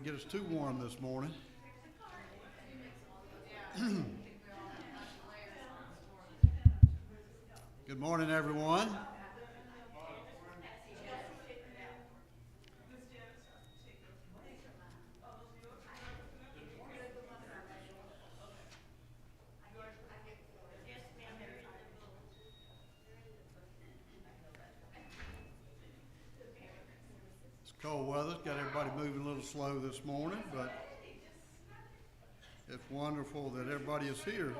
get us too warm this morning. Good morning, everyone. It's cold weather. It's got everybody moving a little slow this morning, but it's wonderful that everybody is here.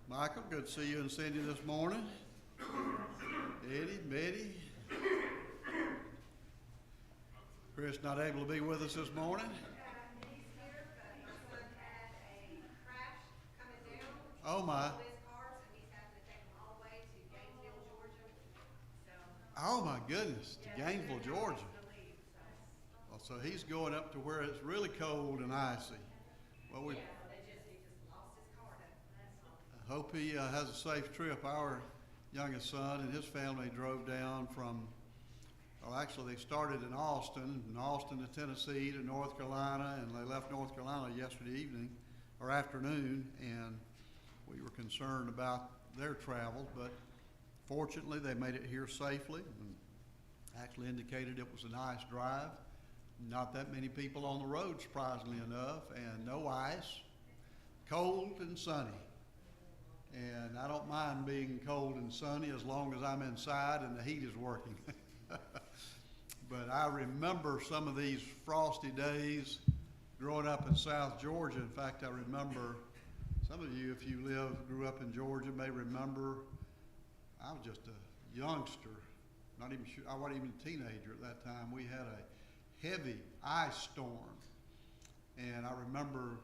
Michael, good to see you and Cindy this morning. Eddie, Betty. Chris not able to be with us this morning. He's here, but his son had a crash coming down. Oh my. His car, so he's having to take him all the way to Gainesville, Georgia. So. Oh my goodness, to Gainesville, Georgia. Leave, Well, so he's going up to where it's really cold and icy. Well, we he just lost his car. That's all. hope he has a safe trip. Our youngest son and his family drove down from, well, actually they started in Austin to Tennessee to North Carolina, and they left North Carolina yesterday evening or afternoon, and we were concerned about their travel, but fortunately they made it here safely and actually indicated it was a nice drive. Not that many people on the road, surprisingly enough, and no ice, cold and sunny. And I don't mind being cold and sunny as long as I'm inside and the heat is working. But I remember some of these frosty days growing up in South Georgia. In fact, I remember some of you, if you grew up in Georgia, may remember I was just a youngster, not even sure, I wasn't even a teenager at that time. We had a heavy ice storm, and I remember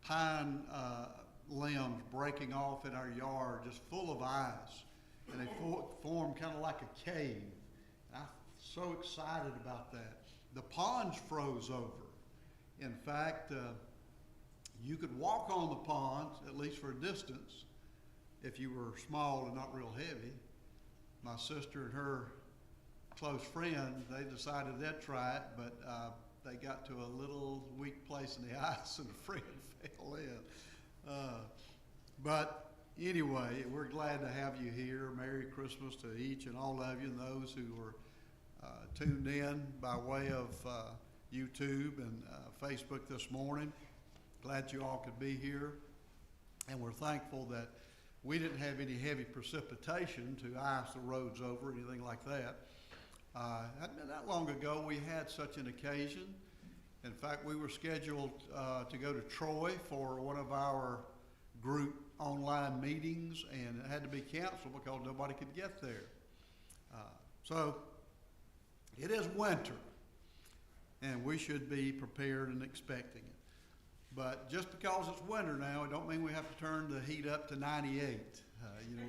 pine limbs breaking off in our yard, just full of ice, and they formed kind of like a cave. And I was so excited about that. The ponds froze over. In fact, you could walk on the ponds, at least for a distance, if you were small and not real heavy. My sister and her close friend, they decided they'd try it, but they got to a little weak place in the ice and the friend fell in. But anyway, we're glad to have you here. Merry Christmas to each and all of you, and those who were tuned in by way of YouTube and Facebook this morning. Glad you all could be here, and we're thankful that we didn't have any heavy precipitation to ice the roads over, anything like that. Hadn't been that long ago we had such an occasion. In fact, we were scheduled to go to Troy for one of our group online meetings, and it had to be canceled because nobody could get there. So it is winter, and we should be prepared and expecting it. But just because it's winter now, it don't mean we have to turn the heat up to 98.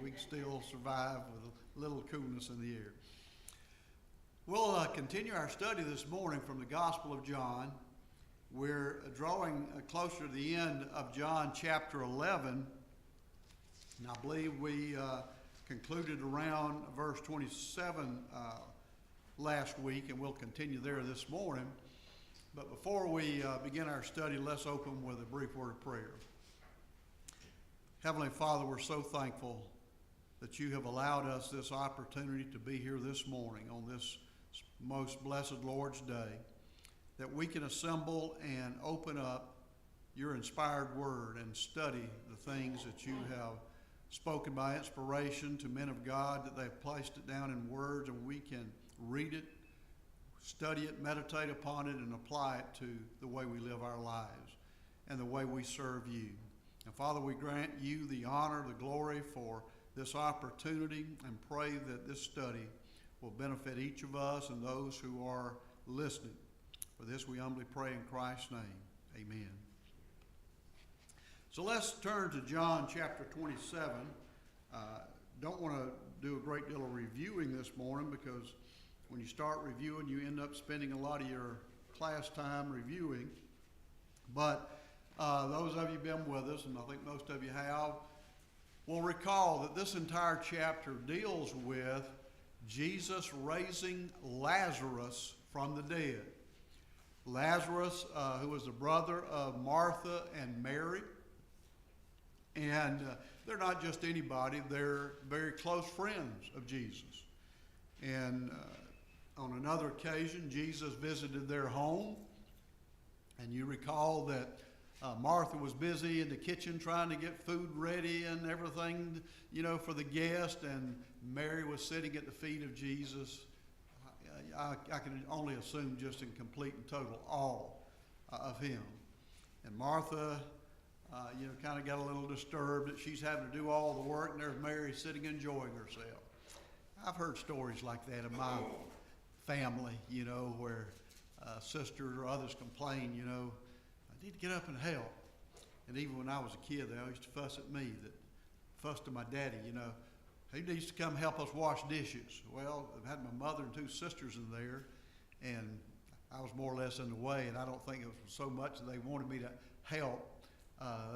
We can still survive with a little coolness in the air. We'll continue our study this morning from the Gospel of John. We're drawing closer to the end of John chapter 11, and I believe we concluded around verse 27 last week, and we'll continue there this morning. But before we begin our study, let's open with a brief word of prayer. Heavenly Father, we're so thankful that you have allowed us this opportunity to be here this morning on this most blessed Lord's Day, that we can assemble and open up your inspired word and study the things that you have spoken by inspiration to men of God, that they've placed it down in words, and we can read it, study it, meditate upon it, and apply it to the way we live our lives and the way we serve you. And Father, we grant you the honor, the glory for this opportunity, and pray that this study will benefit each of us and those who are listening. For this we humbly pray in Christ's name. Amen. So let's turn to John chapter 27. don't want to do a great deal of reviewing this morning, because when you start reviewing, you end up spending a lot of your class time reviewing. But those of you who've been with us, and I think most of you have, will recall that this entire chapter deals with Jesus raising Lazarus from the dead. Lazarus, who was the brother of Martha and Mary. And they're not just anybody, they're very close friends of Jesus. And on another occasion, Jesus visited their home. And you recall that Martha was busy in the kitchen trying to get food ready and everything, for the guest. And Mary was sitting at the feet of Jesus. I can only assume just in complete and total awe of him. And Martha, kind of got a little disturbed that she's having to do all the work, and there's Mary sitting enjoying herself. I've heard stories like that in my family, where sisters or others complain, I need to get up and help. And even when I was a kid, they always used to fuss at me, fuss to my daddy, he needs to come help us wash dishes. Well, I've had my mother and two sisters in there, and I was more or less in the way, and I don't think it was so much that they wanted me to help.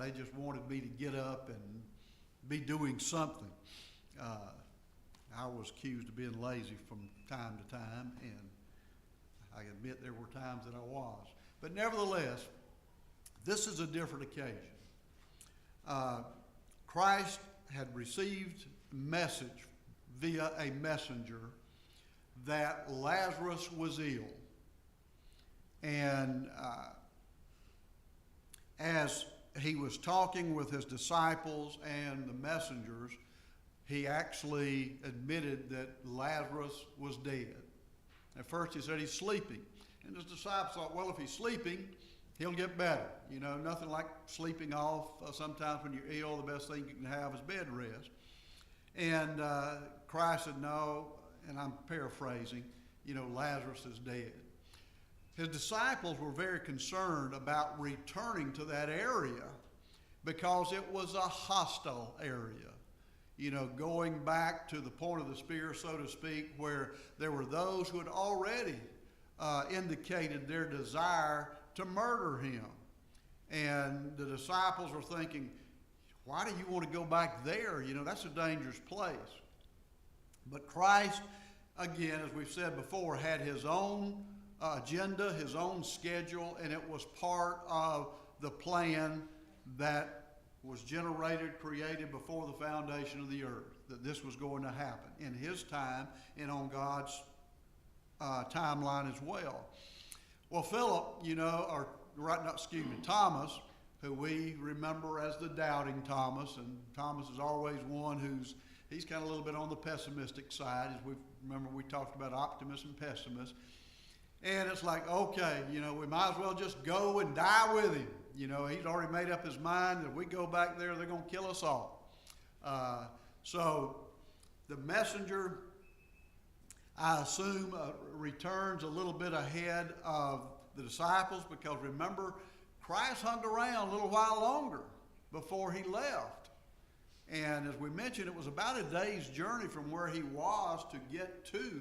They just wanted me to get up and be doing something. I was accused of being lazy from time to time, and I admit there were times that I was. But nevertheless, this is a different occasion. Christ had received message via a messenger that Lazarus was ill. And as he was talking with his disciples and the messengers, he actually admitted that Lazarus was dead. At first he said he's sleeping. And his disciples thought, well, if he's sleeping, he'll get better. Nothing like sleeping off. Sometimes when you're ill, the best thing you can have is bed rest. And Christ said, no, and I'm paraphrasing, Lazarus is dead. His disciples were very concerned about returning to that area because it was a hostile area. Going back to the point of the spear, so to speak, where there were those who had already indicated their desire to murder him. And the disciples were thinking, why do you want to go back there? That's a dangerous place. But Christ, again, as we've said before, had his own agenda, his own schedule, and it was part of the plan that was created before the foundation of the earth, that this was going to happen in his time and on God's timeline as well. Well, Philip, Thomas, who we remember as the doubting Thomas, and Thomas is always one he's kind of a little bit on the pessimistic side, as we talked about optimists and pessimists. And it's like, okay, we might as well just go and die with him. He's already made up his mind that if we go back there, they're going to kill us all. So the messenger, I assume, returns a little bit ahead of the disciples, because remember, Christ hung around a little while longer before he left. And as we mentioned, it was about a day's journey from where he was to get to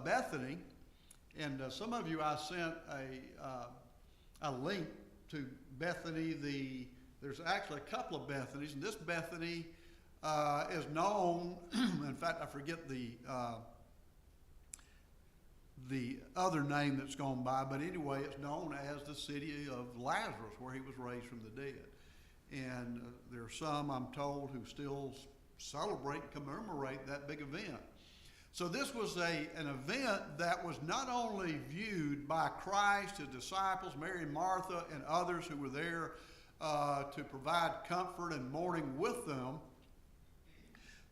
Bethany. And some of you, I sent a link to Bethany. There's actually a couple of Bethanies, and this Bethany is known. In fact, I forget the other name that's gone by, but anyway, it's known as the city of Lazarus, where he was raised from the dead. And there are some, I'm told, who still celebrate and commemorate that big event. So this was an event that was not only viewed by Christ, his disciples, Mary and Martha, and others who were there to provide comfort and mourning with them.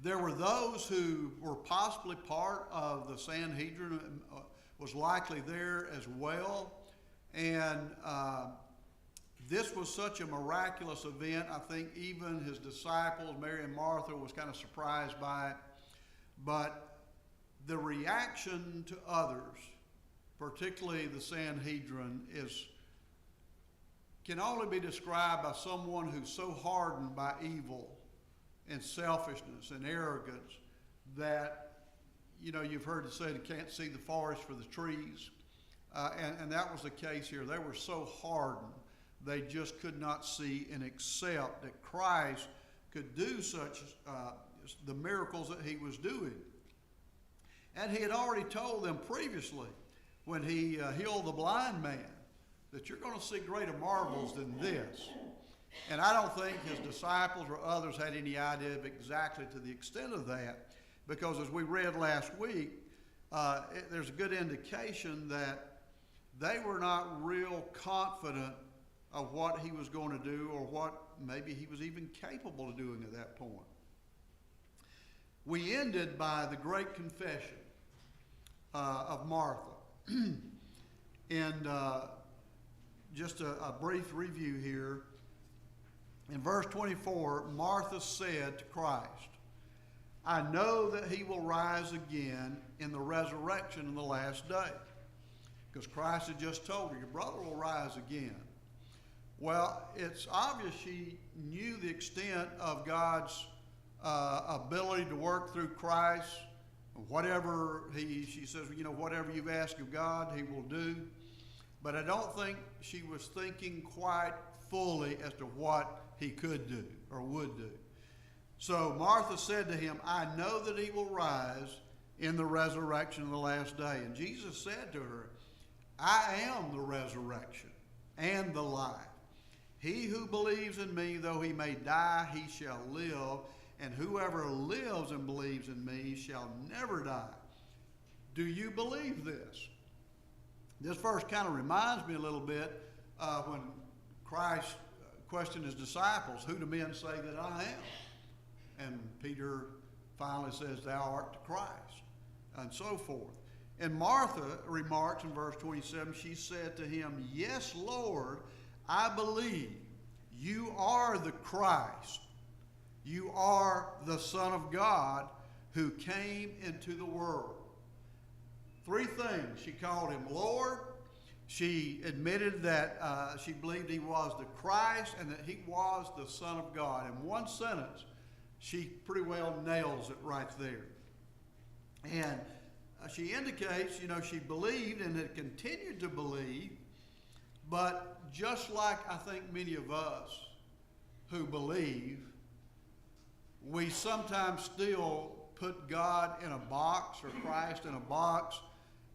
There were those who were possibly part of the Sanhedrin, was likely there as well. And this was such a miraculous event. I think even his disciples, Mary and Martha, was kind of surprised by it. But the reaction to others, particularly the Sanhedrin, can only be described by someone who's so hardened by evil and selfishness and arrogance that, you know, you've heard it said you can't see the forest for the trees. And that was the case here. They were so hardened, they just could not see and accept that Christ could do such the miracles that he was doing. And he had already told them previously when he healed the blind man that you're going to see greater marvels than this. And I don't think his disciples or others had any idea of exactly to the extent of that, because as we read last week, there's a good indication that they were not real confident of what he was going to do or what maybe he was even capable of doing at that point. We ended by the great confession of Martha. And just a brief review here. In verse 24, Martha said to Christ, I know that he will rise again in the resurrection in the last day. Because Christ had just told her, your brother will rise again. Well, it's obvious she knew the extent of God's ability to work through Christ. Whatever she says, you know, whatever you've asked of God, he will do. But I don't think she was thinking quite fully as to what he could do or would do. So Martha said to him, I know that he will rise in the resurrection of the last day. And Jesus said to her, I am the resurrection and the life. He who believes in me, though he may die, he shall live. And whoever lives and believes in me shall never die. Do you believe this? This verse kind of reminds me a little bit when Christ questioned his disciples, who do men say that I am? And Peter finally says, thou art the Christ, and so forth. And Martha remarks in verse 27, she said to him, yes, Lord, I believe you are the Christ. You are the Son of God who came into the world. Three things. She called him Lord. She admitted that she believed he was the Christ and that he was the Son of God. In one sentence, she pretty well nails it right there. And she indicates, you know, she believed and had continued to believe, but just like I think many of us who believe, we sometimes still put God in a box or Christ in a box,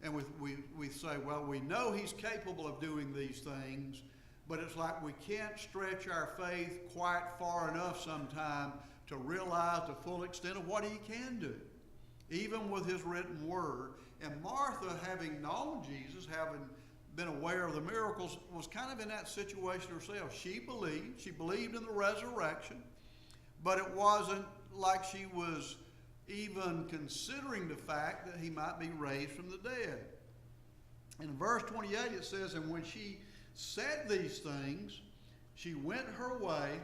and we say, well, we know he's capable of doing these things, but it's like we can't stretch our faith quite far enough sometimes to realize the full extent of what he can do, even with his written word. And Martha, having known Jesus, having been aware of the miracles, was kind of in that situation herself. She believed in the resurrection, but it wasn't like she was even considering the fact that he might be raised from the dead. In verse 28 it says, and when she said these things, she went her way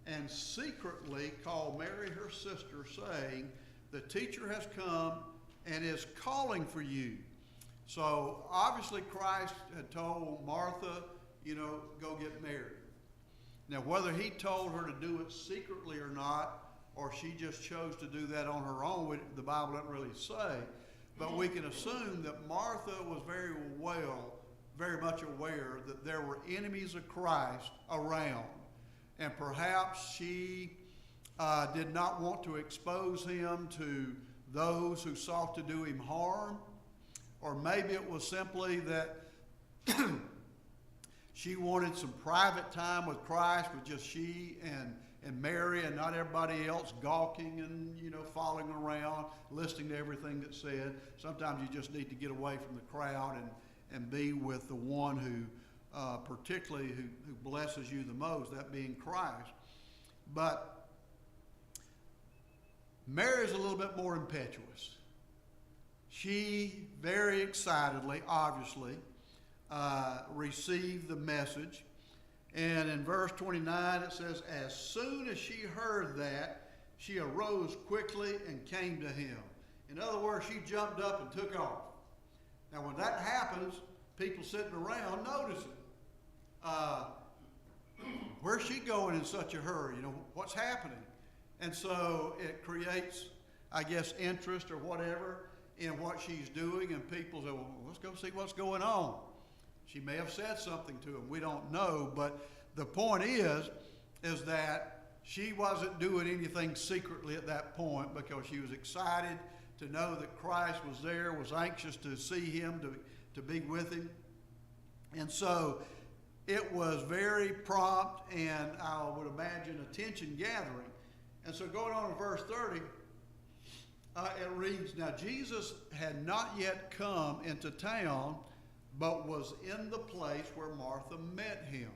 and secretly called Mary her sister, saying, the teacher has come and is calling for you. So obviously Christ had told Martha, you know, go get married. Now whether he told her to do it secretly or not, or she just chose to do that on her own, the Bible doesn't really say. But we can assume that Martha was very much aware that there were enemies of Christ around. And perhaps she did not want to expose him to those who sought to do him harm. Or maybe it was simply that she wanted some private time with Christ, with just she and Mary and not everybody else gawking and, you know, following around, listening to everything that's said. Sometimes you just need to get away from the crowd and be with the one who, particularly who blesses you the most, that being Christ. But Mary's a little bit more impetuous. She very excitedly, obviously, received the message. And in verse 29 it says, as soon as she heard that, she arose quickly and came to him. In other words, she jumped up and took off. Now when that happens, people sitting around notice it. Where's she going in such a hurry? You know, what's happening? And so it creates, I guess, interest or whatever in what she's doing, and people say, well, let's go see what's going on. She may have said something to him. We don't know, but the point is that she wasn't doing anything secretly at that point, because she was excited to know that Christ was there, was anxious to see him, to be with him. And so it was very prompt, and I would imagine attention gathering. And so going on to verse 30, it reads, now Jesus had not yet come into town, but was in the place where Martha met him.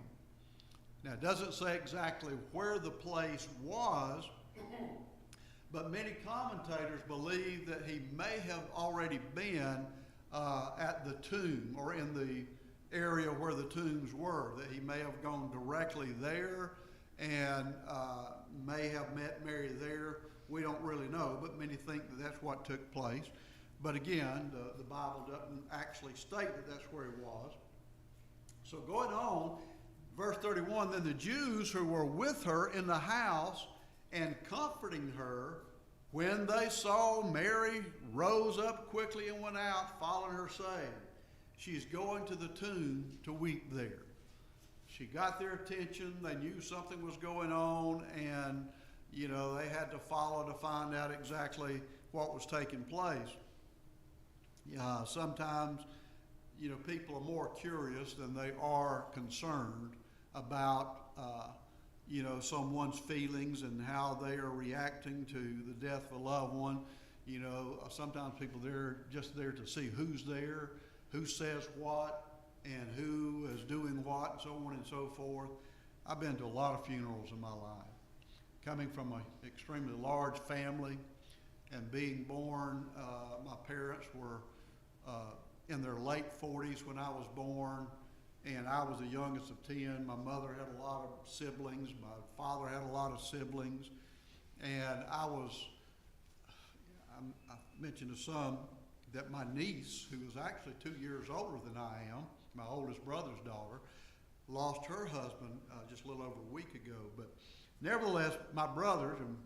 Now, it doesn't say exactly where the place was, but many commentators believe that he may have already been at the tomb, or in the area where the tombs were, that he may have gone directly there and may have met Mary there. We don't really know, but many think that that's what took place. But again, the Bible doesn't actually state that that's where he was. So going on, verse 31, then the Jews who were with her in the house and comforting her, when they saw Mary, rose up quickly and went out, following her, saying, she's going to the tomb to weep there. She got their attention. They knew something was going on, and they had to follow to find out exactly what was taking place. Sometimes, people are more curious than they are concerned about, someone's feelings and how they are reacting to the death of a loved one. Sometimes people, they're just there to see who's there, who says what, and who is doing what, and so on and so forth. I've been to a lot of funerals in my life. Coming from an extremely large family and being born, my parents were in their late 40s when I was born, and I was the youngest of 10. My mother had a lot of siblings. My father had a lot of siblings. And I mentioned to some that my niece, who was actually 2 years older than I am, my oldest brother's daughter, lost her husband just a little over a week ago. But nevertheless, my brothers, and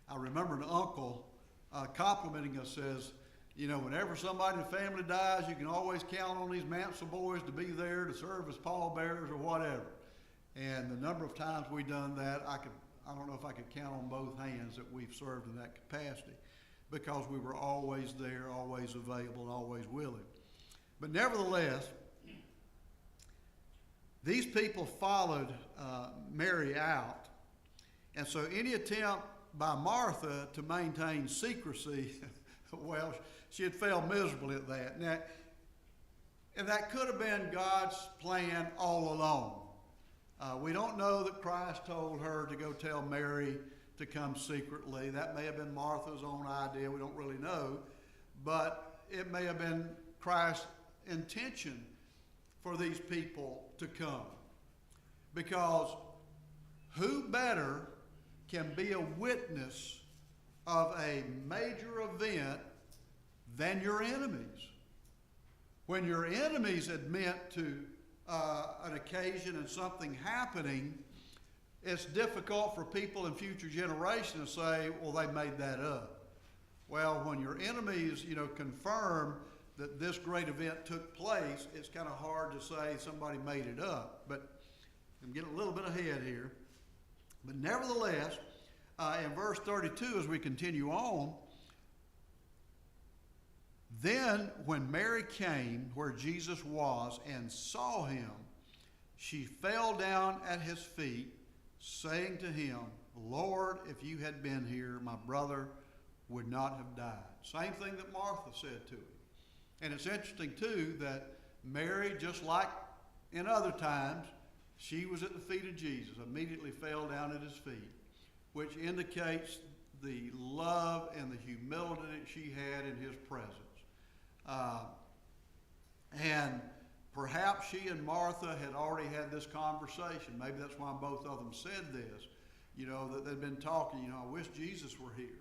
I remember an uncle complimenting us, says, whenever somebody in the family dies, you can always count on these Mansell boys to be there to serve as pallbearers or whatever. And the number of times we've done that, I don't know if I could count on both hands that we've served in that capacity, because we were always there, always available, and always willing. But nevertheless, these people followed Mary out. And so any attempt by Martha to maintain secrecy, well, she had failed miserably at that. Now, and that could have been God's plan all along. We don't know that Christ told her to go tell Mary to come secretly. That may have been Martha's own idea. We don't really know. But it may have been Christ's intention for these people to come. Because who better can be a witness of a major event than your enemies? When your enemies admit to an occasion and something happening, it's difficult for people in future generations to say, well, they made that up. Well, when your enemies, confirm that this great event took place, it's kind of hard to say somebody made it up. But I'm getting a little bit ahead here. But nevertheless, in verse 32, as we continue on, then when Mary came where Jesus was and saw him, she fell down at his feet, saying to him, Lord, if you had been here, my brother would not have died. Same thing that Martha said to him. And it's interesting, too, that Mary, just like in other times, she was at the feet of Jesus, immediately fell down at his feet, which indicates the love and the humility that she had in his presence. And perhaps she and Martha had already had this conversation. Maybe that's why both of them said this, that they'd been talking, I wish Jesus were here.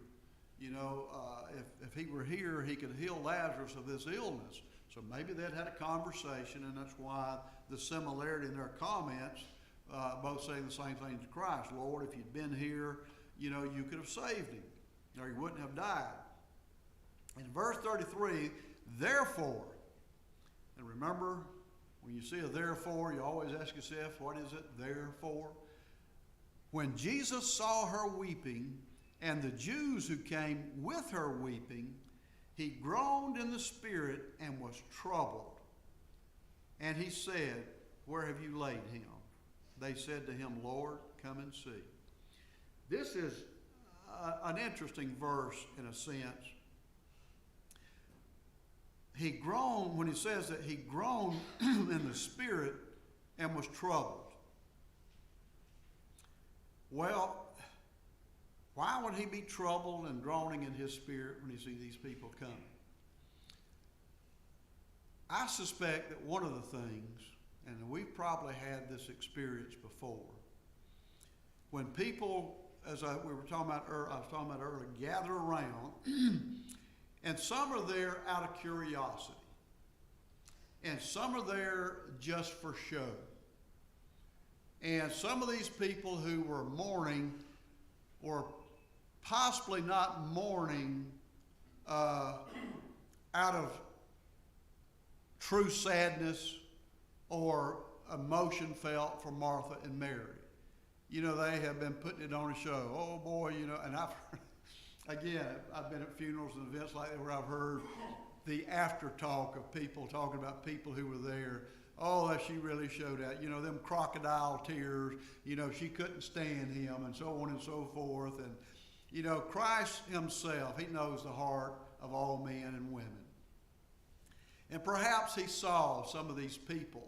If he were here, he could heal Lazarus of this illness. So maybe they'd had a conversation, and that's why the similarity in their comments both saying the same thing to Christ. Lord, if you'd been here, you know, you could have saved him, or he wouldn't have died. In verse 33, therefore, and remember, when you see a therefore, you always ask yourself, what is it, therefore? When Jesus saw her weeping, and the Jews who came with her weeping, he groaned in the spirit and was troubled. And he said, where have you laid him? They said to him, Lord, come and see. This is an interesting verse in a sense. He groaned, when he says that he groaned in the spirit and was troubled. Well, why would he be troubled and groaning in his spirit when he sees these people coming? I suspect that one of the things, and we've probably had this experience before, when people, as I was talking about earlier, gather around, and some are there out of curiosity, and some are there just for show. And some of these people who were mourning were possibly not mourning out of true sadness or emotion felt for Martha and Mary. You know, they have been putting it on a show. Oh boy, you know, and I've been at funerals and events like that where I've heard the after talk of people talking about people who were there. Oh, that she really showed out. You know, them crocodile tears. You know, she couldn't stand him, and so on and so forth. And, you know, Christ himself, he knows the heart of all men and women. And perhaps he saw some of these people,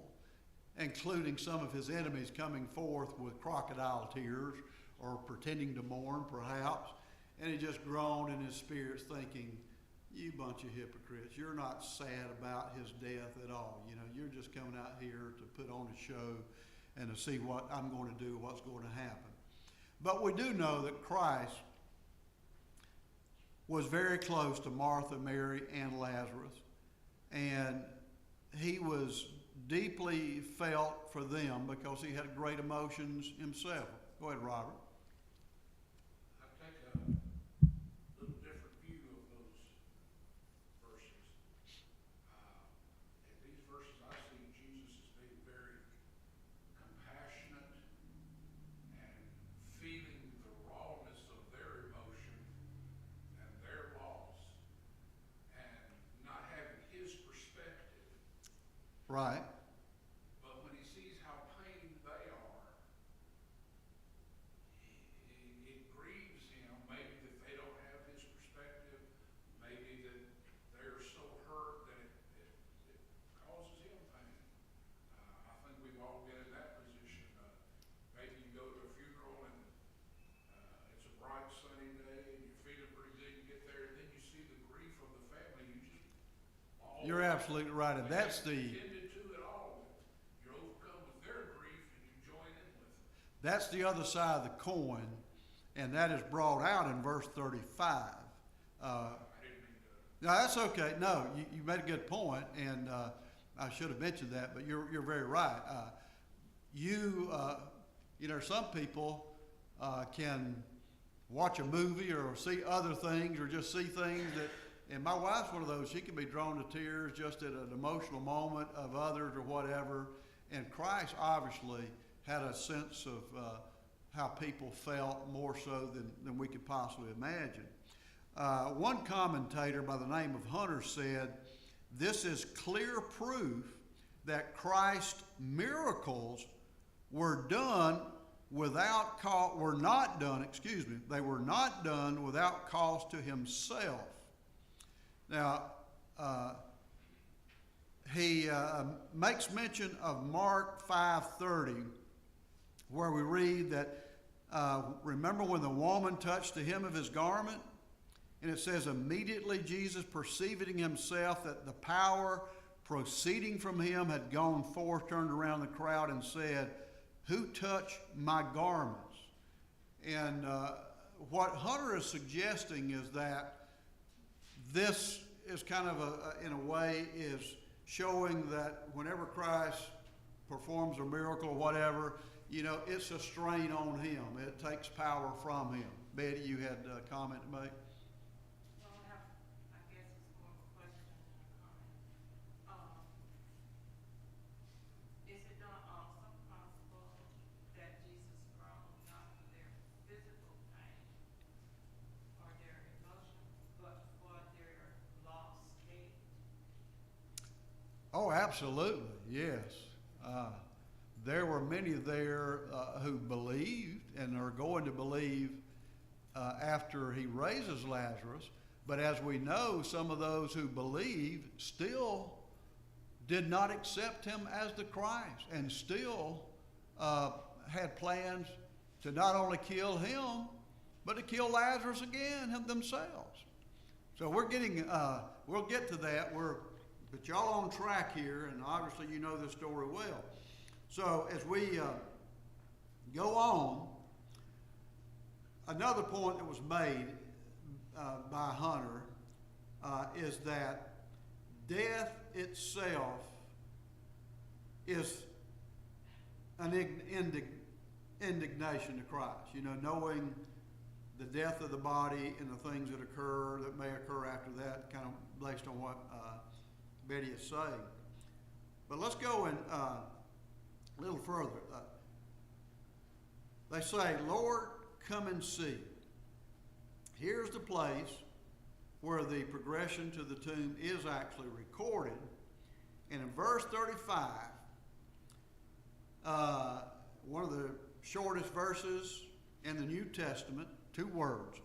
including some of his enemies, coming forth with crocodile tears or pretending to mourn, perhaps. And he just groaned in his spirits thinking, you bunch of hypocrites, you're not sad about his death at all. You know, you're just coming out here to put on a show and to see what I'm going to do, what's going to happen. But we do know that Christ was very close to Martha, Mary, and Lazarus. And he was deeply felt for them because he had great emotions himself. Go ahead, Robert. Right. But when he sees how pained they are, it grieves him, maybe that they don't have his perspective, maybe that they're so hurt that it causes him pain. I think we've all been in that position. Maybe you go to a funeral and it's a bright sunny day and you're feeling pretty good, you get there and then you see the grief of the family, you just You're absolutely right, and that's the That's the other side of the coin, and that is brought out in verse 35. No, that's okay. No, you made a good point, and I should have mentioned that, but you're very right. You know, some people can watch a movie or see other things or just see things that, and my wife's one of those, she can be drawn to tears just at an emotional moment of others or whatever, and Christ obviously had a sense of how people felt more so than we could possibly imagine. One commentator by the name of Hunter said, this is clear proof that Christ's miracles were not done without cost to himself. Now, he makes mention of Mark 5:30, where we read that, remember when the woman touched the hem of his garment? And it says, immediately Jesus, perceiving himself that the power proceeding from him had gone forth, turned around the crowd and said, who touched my garments? And what Hunter is suggesting is that this is kind of, in a way, is showing that whenever Christ performs a miracle or whatever, you know, it's a strain on him. It takes power from him. Betty, you had a comment to make? Well, I guess it's more of a question than a comment. Is it not also possible that Jesus groaned not for their physical pain or their emotion, but for their lost state? Oh, absolutely, yes. There were many there who believed and are going to believe after he raises Lazarus. But as we know, some of those who believed still did not accept him as the Christ, and still had plans to not only kill him, but to kill Lazarus again themselves. So we're getting, we'll get to that. But y'all on track here, and obviously you know this story well. So as we go on, another point that was made by Hunter is that death itself is an indignation to Christ. You know, knowing the death of the body and the things that occur, that may occur after that, kind of based on what Betty is saying. But let's go in a little further. They say, Lord, come and see. Here's the place where the progression to the tomb is actually recorded. And in verse 35, one of the shortest verses in the New Testament, 2 words,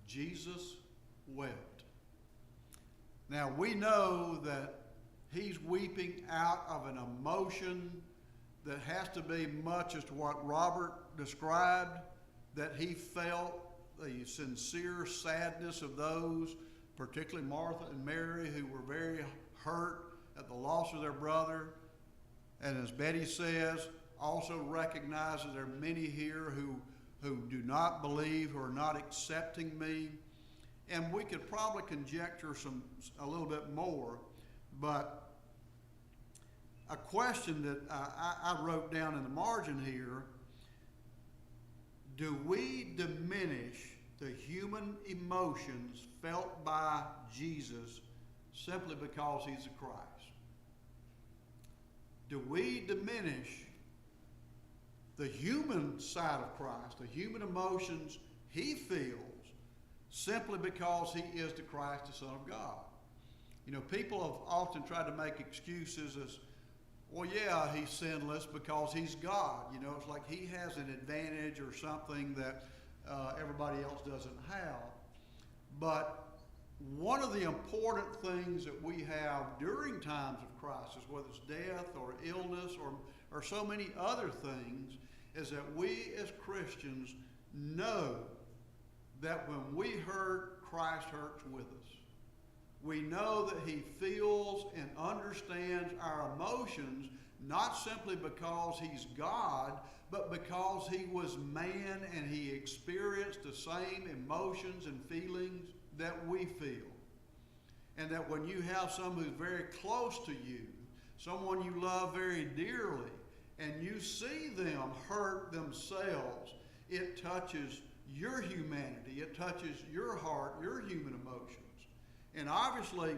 Jesus wept. Now we know that he's weeping out of an emotion that has to be much as to what Robert described, that he felt the sincere sadness of those, particularly Martha and Mary, who were very hurt at the loss of their brother. And as Betty says, also recognizes there are many here who do not believe, who are not accepting me. And we could probably conjecture a little bit more, but a question that I wrote down in the margin here: do we diminish the human emotions felt by Jesus simply because he's the Christ? Do we diminish the human side of Christ, the human emotions he feels, simply because he is the Christ, the Son of God? You know, people have often tried to make excuses as, well, yeah, he's sinless because he's God. You know, it's like he has an advantage or something that everybody else doesn't have. But one of the important things that we have during times of crisis, whether it's death or illness or so many other things, is that we as Christians know that when we hurt, Christ hurts with us. We know that he feels and understands our emotions, not simply because he's God, but because he was man and he experienced the same emotions and feelings that we feel. And that when you have someone who's very close to you, someone you love very dearly, and you see them hurt themselves, it touches your humanity, it touches your heart, your human emotions. And obviously,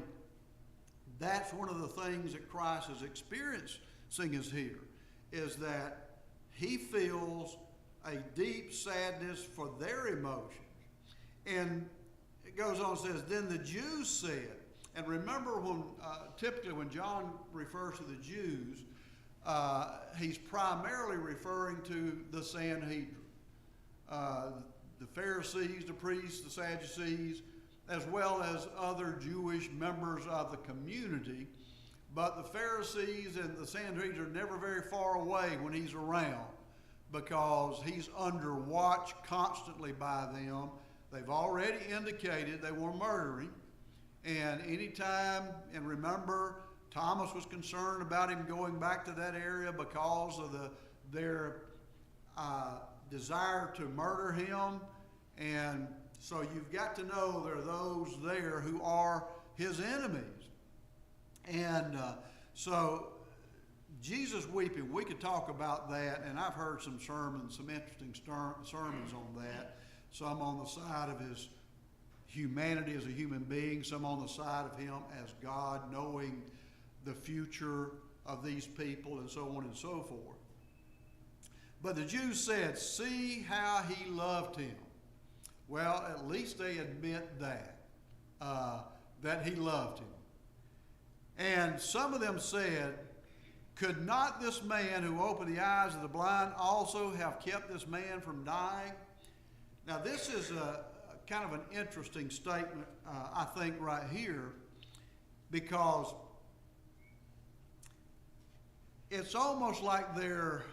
that's one of the things that Christ is experiencing is here, is that he feels a deep sadness for their emotions. And it goes on and says, then the Jews said, and remember when, typically when John refers to the Jews, he's primarily referring to the Sanhedrin. The Pharisees, the priests, the Sadducees, as well as other Jewish members of the community. But the Pharisees and the Sanhedrin are never very far away when he's around, because he's under watch constantly by them. They've already indicated they were murdering. And anytime, and remember, Thomas was concerned about him going back to that area because of their desire to murder him. And so you've got to know there are those there who are his enemies. And so Jesus weeping, we could talk about that, and I've heard some sermons, some interesting sermons on that. Some on the side of his humanity as a human being, some on the side of him as God, knowing the future of these people, and so on and so forth. But the Jews said, see how he loved him. Well, at least they admit that, that he loved him. And some of them said, could not this man who opened the eyes of the blind also have kept this man from dying? Now, this is a kind of an interesting statement, I think, right here, because it's almost like they're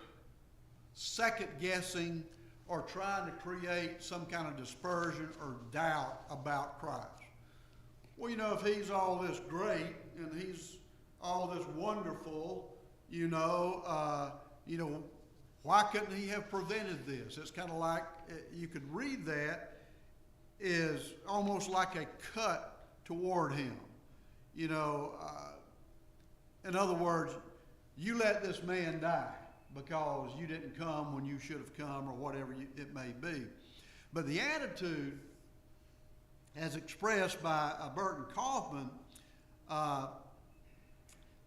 second-guessing or trying to create some kind of dispersion or doubt about Christ. Well, if he's all this great and he's all this wonderful, why couldn't he have prevented this? It's kind of like, you could read that is almost like a cut toward him. In other words, you let this man die because you didn't come when you should have come, or whatever it may be. But the attitude, as expressed by Burton Kaufman,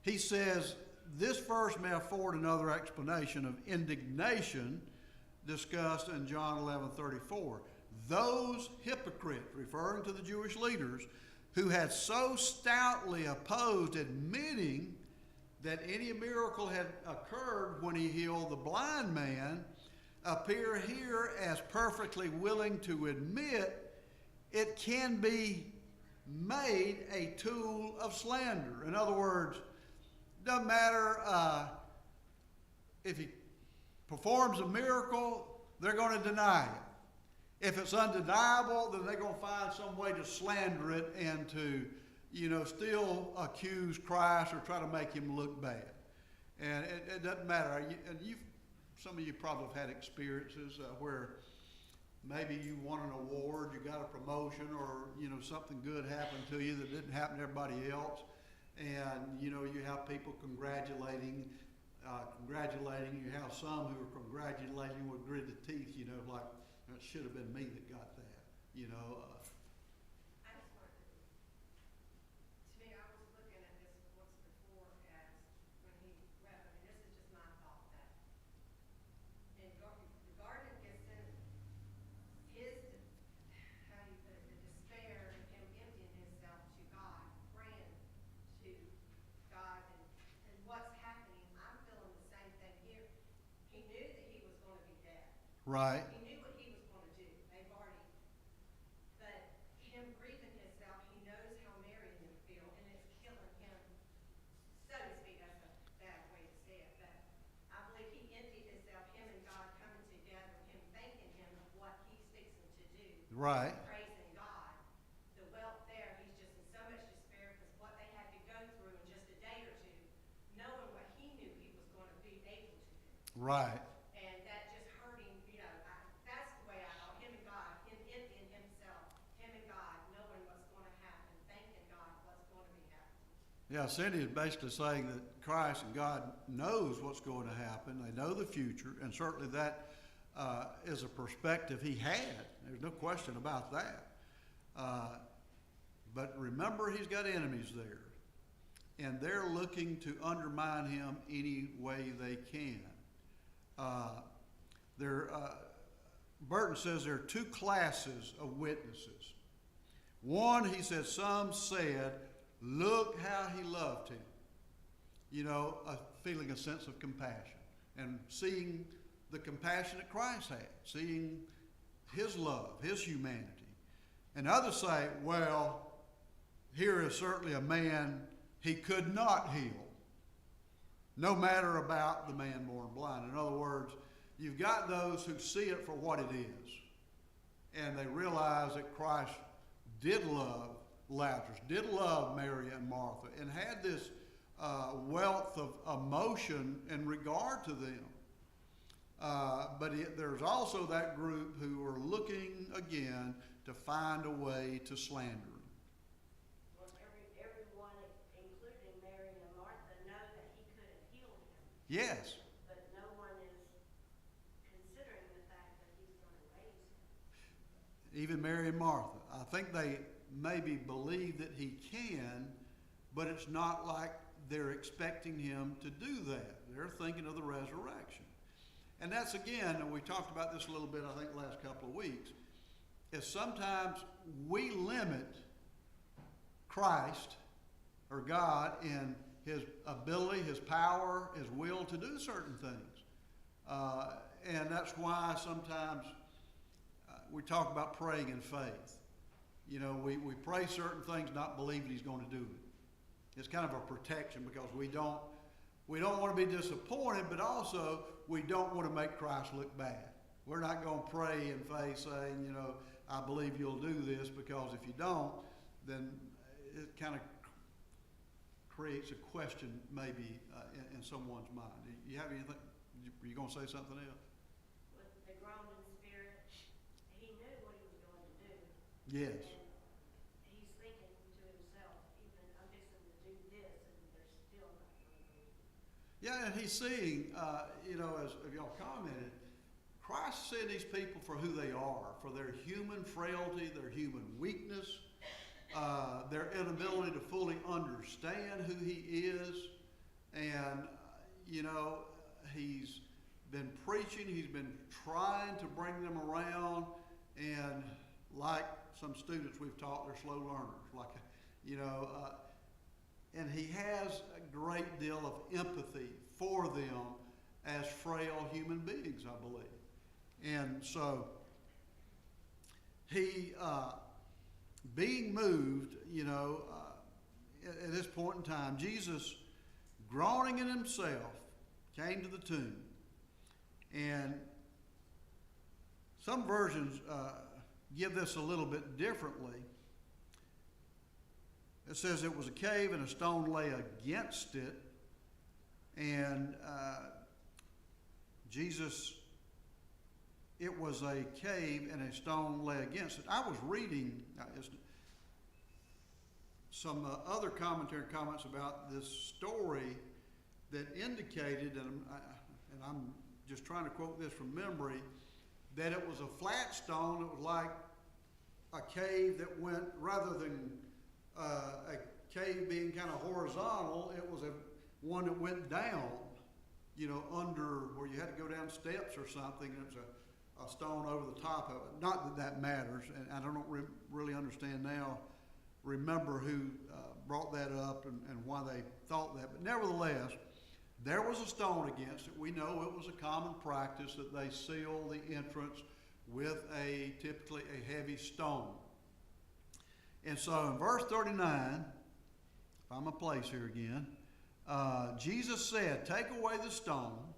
he says, this verse may afford another explanation of indignation discussed in John 11:34. Those hypocrites, referring to the Jewish leaders, who had so stoutly opposed admitting that any miracle had occurred when he healed the blind man, appear here as perfectly willing to admit it can be made a tool of slander. In other words, doesn't matter if he performs a miracle, they're going to deny it. If it's undeniable, then they're going to find some way to slander it and to, still accuse Christ or try to make him look bad. And it doesn't matter. Some of you probably have had experiences where maybe you won an award, you got a promotion, or something good happened to you that didn't happen to everybody else. And, you have people congratulating. You have some who are congratulating with gritted teeth, like, it should have been me that got that, I just wanted to me, I was looking at this once before as when he read, this is just my thought, that in the Garden of Gethsemane, his, how do you put it, the despair and him emptying himself to God, praying to God, and what's happening, I'm feeling the same thing here. He knew that he was going to be dead. right? He knew what he was going to do. They've already, but him grieving himself, he knows how Mary would feel, and it's killing him, so to speak. That's a bad way to say it, but I believe he emptied himself, him and God coming together, him thanking him of what he's fixing to do. Right. Praising God. The wealth there, he's just in so much despair because what they had to go through in just a day or two, knowing what he knew he was going to be able to do. Right. And that just hurt him, that's the way I thought, him and God, him emptying himself, him and God, knowing what's going to happen, thanking God what's going to be happening. Yeah, Cindy is basically saying that Christ and God knows what's going to happen. They know the future, and certainly that is a perspective he had. There's no question about that. But remember, he's got enemies there, and they're looking to undermine him any way they can. Burton says there are two classes of witnesses. One, he says, some said, look how he loved him. Feeling a sense of compassion and seeing the compassion that Christ had, seeing his love, his humanity. And others say, well, here is certainly a man he could not heal, no matter about the man born blind. In other words, you've got those who see it for what it is, and they realize that Christ did love Lazarus, did love Mary and Martha, and had this wealth of emotion in regard to them. But there's also that group who are looking again to find a way to slander him. Well, everyone, including Mary and Martha, know that he couldn't heal him. Yes. But no one is considering the fact that he's gonna raise him. Even Mary and Martha. I think they maybe believe that he can, but it's not like they're expecting him to do that. They're thinking of the resurrection. And that's, again, and we talked about this a little bit, I think, the last couple of weeks, is sometimes we limit Christ or God in his ability, his power, his will to do certain things. And that's why sometimes we talk about praying in faith. You know, we pray certain things not believing he's going to do it. It's kind of a protection because we don't want to be disappointed, but also we don't want to make Christ look bad. We're not going to pray in faith saying, you know, I believe you'll do this, because if you don't, then it kind of creates a question maybe in someone's mind. Do you have anything? Are you going to say something else? With the groaning spirit, he knew what he was going to do. Yes. And he's thinking to himself, even I'm fixing to do this, and they're still not going to believe. Yeah, and he's seeing, you know, as y'all commented, Christ seeing these people for who they are, for their human frailty, their human weakness, their inability to fully understand who he is. And, you know, he's been preaching, he's been trying to bring them around, and like some students we've taught, they're slow learners, like, you know, and he has a great deal of empathy for them as frail human beings, I believe. And so he, being moved, you know, at this point in time, Jesus, groaning in himself, came to the tomb. And some versions give this a little bit differently. It says it was a cave and a stone lay against it. And Jesus, it was a cave and a stone lay against it. I was reading some other commentary comments about this story that indicated, and I'm just trying to quote this from memory, that it was a flat stone. It was like a cave that went, rather than a cave being kind of horizontal, it was one that went down, you know, under where you had to go down steps or something. And it was a stone over the top of it. Not that that matters, and I don't really understand now, remember who brought that up and why they thought that. But nevertheless, there was a stone against it. We know it was a common practice that they seal the entrance with typically a heavy stone. And so in verse 39, if I'm a place here again, Jesus said, "Take away the stone."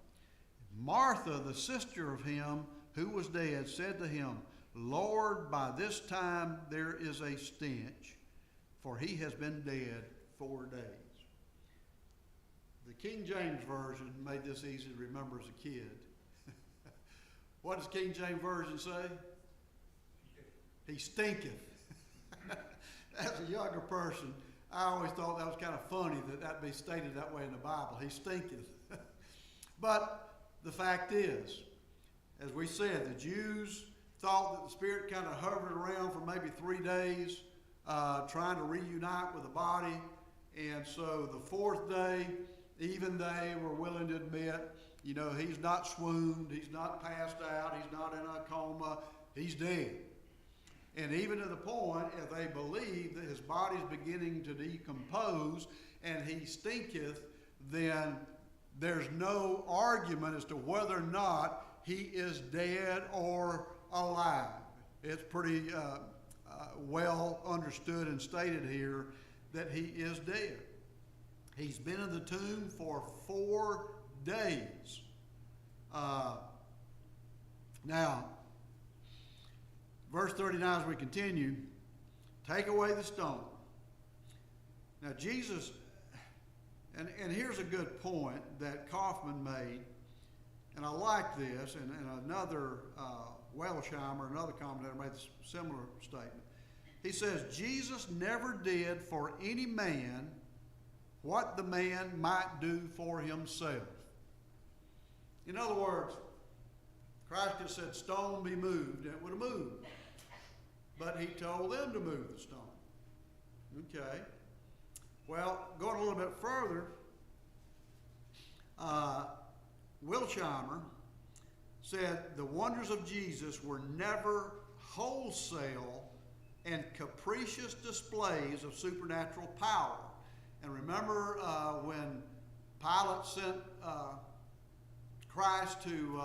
Martha, the sister of him who was dead, said to him, "Lord, by this time there is a stench, for he has been dead 4 days." The King James Version made this easy to remember as a kid. What does King James Version say? He stinketh. As a younger person, I always thought that was kind of funny that be stated that way in the Bible. He stinketh. But the fact is, as we said, the Jews thought that the spirit kind of hovered around for maybe 3 days, trying to reunite with the body. And so the 4th day, even they were willing to admit, you know, he's not swooned, he's not passed out, he's not in a coma, he's dead. And even to the point, if they believe that his body's beginning to decompose and he stinketh, then there's no argument as to whether or not he is dead or alive. It's pretty well understood and stated here that he is dead. He's been in the tomb for 4 days. Now, verse 39 as we continue, take away the stone. Now Jesus, and here's a good point that Kaufman made, and I like this, and another Welshheimer, another commentator, made a similar statement. He says, Jesus never did for any man what the man might do for himself. In other words, Christ just said, stone be moved, and it would have moved. But he told them to move the stone. Okay. Well, going a little bit further, Wilsheimer said the wonders of Jesus were never wholesale and capricious displays of supernatural power. And remember when Pilate sent Christ to,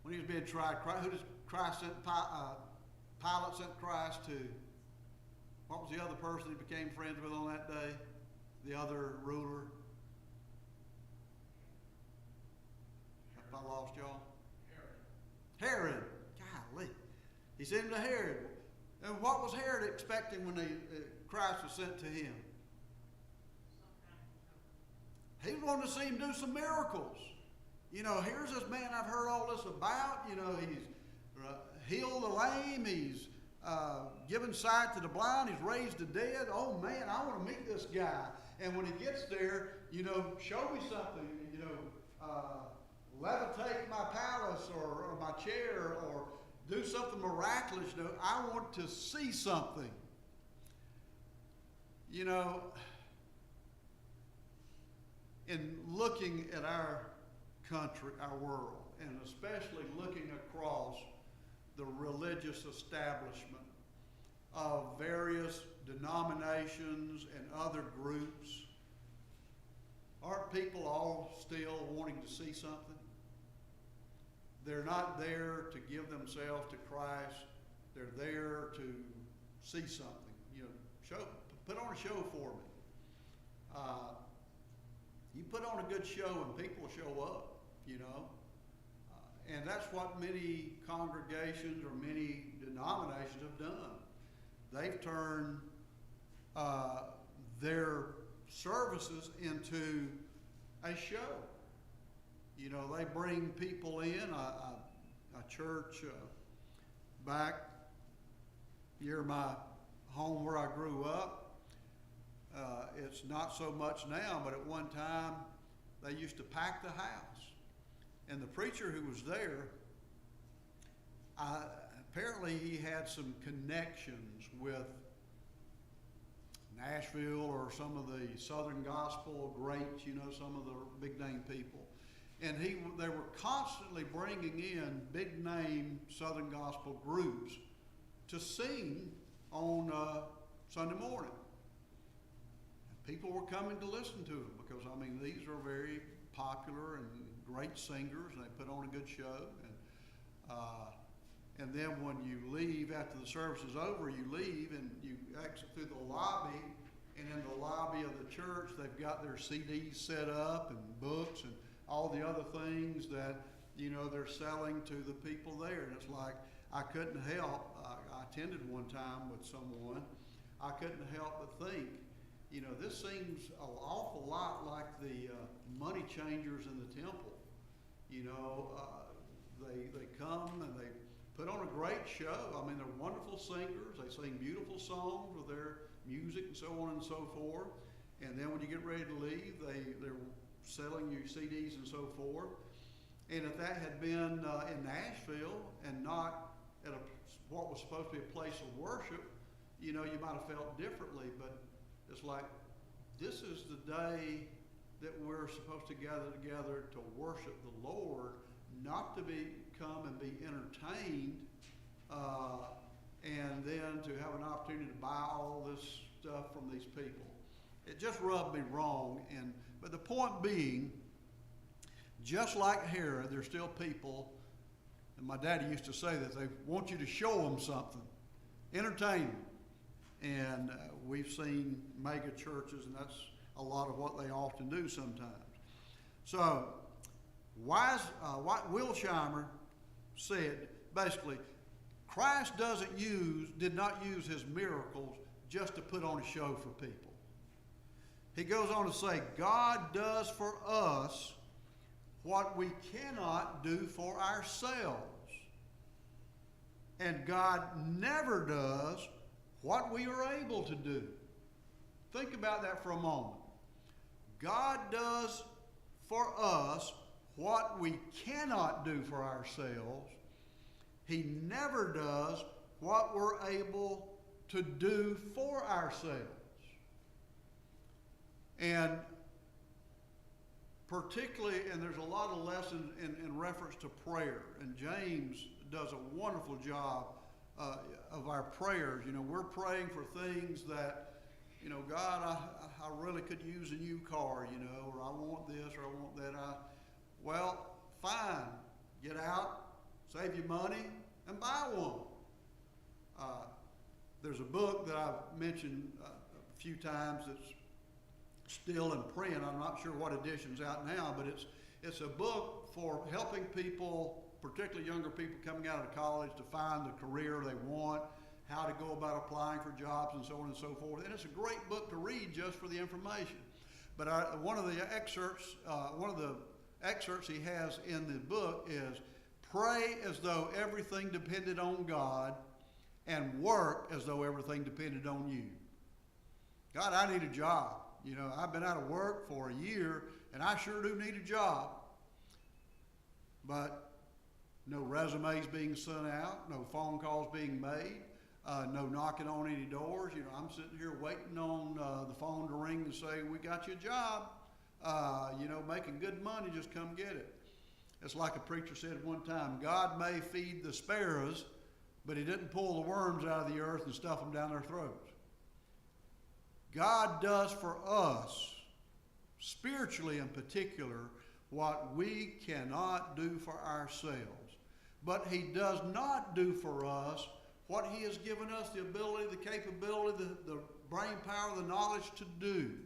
when he was being tried, who does Christ send? Pilate sent Christ to, what was the other person he became friends with on that day? The other ruler? Have I lost y'all? Herod. Golly. He sent him to Herod. And what was Herod expecting when Christ was sent to him? He wanted to see him do some miracles. You know, here's this man I've heard all this about. You know, he's healed the lame. He's given sight to the blind. He's raised the dead. Oh, man, I want to meet this guy. And when he gets there, you know, show me something. You know, levitate my palace or my chair or do something miraculous. You know, I want to see something. You know, in looking at our country, our world, and especially looking across the religious establishment of various denominations and other groups, aren't people all still wanting to see something? They're not there to give themselves to Christ. They're there to see something. You know, put on a show for me. You put on a good show and people show up, you know. And that's what many congregations or many denominations have done. They've turned their services into a show. You know, they bring people in. A church back near my home where I grew up, it's not so much now, but at one time they used to pack the house. And the preacher who was there, apparently he had some connections with Nashville or some of the Southern Gospel greats, you know, some of the big name people. And they were constantly bringing in big name Southern Gospel groups to sing on Sunday morning. People were coming to listen to them because, I mean, these are very popular and great singers, and they put on a good show. And then when you leave after the service is over, you leave and you exit through the lobby, and in the lobby of the church, they've got their CDs set up and books and all the other things that, you know, they're selling to the people there. And it's like, I couldn't help, I attended one time with someone, I couldn't help but think, you know, this seems an awful lot like the money changers in the temple. You know, they come and they put on a great show. I mean, they're wonderful singers. They sing beautiful songs with their music and so on and so forth. And then when you get ready to leave, they're selling you CDs and so forth. And if that had been in Nashville and not at what was supposed to be a place of worship, you know, you might have felt differently. But it's like, this is the day that we're supposed to gather together to worship the Lord, not to come and be entertained, and then to have an opportunity to buy all this stuff from these people. It just rubbed me wrong. But the point being, just like Herod, there's still people, and my daddy used to say that they want you to show them something, entertain them. And we've seen mega churches, and that's a lot of what they often do sometimes. So, what Wilsheimer said, basically, Christ did not use his miracles just to put on a show for people. He goes on to say, God does for us what we cannot do for ourselves. And God never does what we are able to do. Think about that for a moment. God does for us what we cannot do for ourselves. He never does what we're able to do for ourselves. And particularly, and there's a lot of lessons in reference to prayer, and James does a wonderful job of our prayers. You know, we're praying for things that, you know, God, I really could use a new car, you know, or I want this or I want that. Well, fine. Get out, save your money, and buy one. There's a book that I've mentioned a few times that's still in print. I'm not sure what edition's out now, but it's a book for helping people, particularly younger people coming out of college, to find the career they want, how to go about applying for jobs, and so on and so forth. And it's a great book to read just for the information. But one of the excerpts he has in the book is, pray as though everything depended on God, and work as though everything depended on you. God, I need a job. You know, I've been out of work for a year, and I sure do need a job. But no resumes being sent out, no phone calls being made, no knocking on any doors. You know, I'm sitting here waiting on the phone to ring to say, we got you a job. You know, making good money, just come get it. It's like a preacher said one time, God may feed the sparrows, but he didn't pull the worms out of the earth and stuff them down their throats. God does for us, spiritually in particular, what we cannot do for ourselves. But he does not do for us what he has given us the ability, the capability, the brain power, the knowledge to do.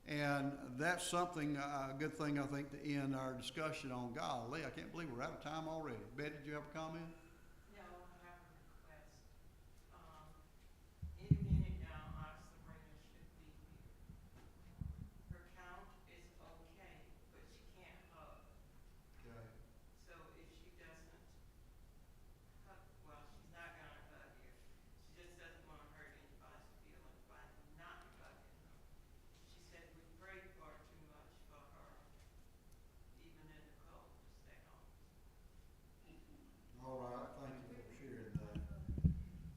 And that's something, a good thing, I think, to end our discussion on. Golly, I can't believe we're out of time already. Betty, did you have a comment? No, I have a request. Any minute now, our Sabrina should be here. Her count is okay, but she can't hug. Okay. So if she doesn't hug, well, she's not gonna hug you. She just doesn't wanna hurt anybody's feelings by not hugging them. She said we prayed far too much for her, even in the cold, to stay home. All right, thank you for sharing that.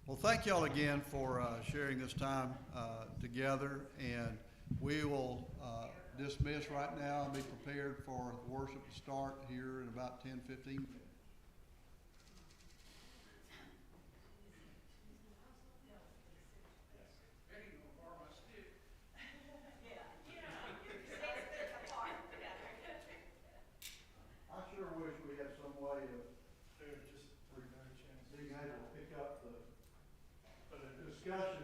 Well, thank y'all again for sharing this time together, and we will dismiss right now and be prepared for worship to start here in about 10-15 minutes. Betty gonna borrow my stick. I sure wish we had some way of Just for a chance. being able to pick up the discussion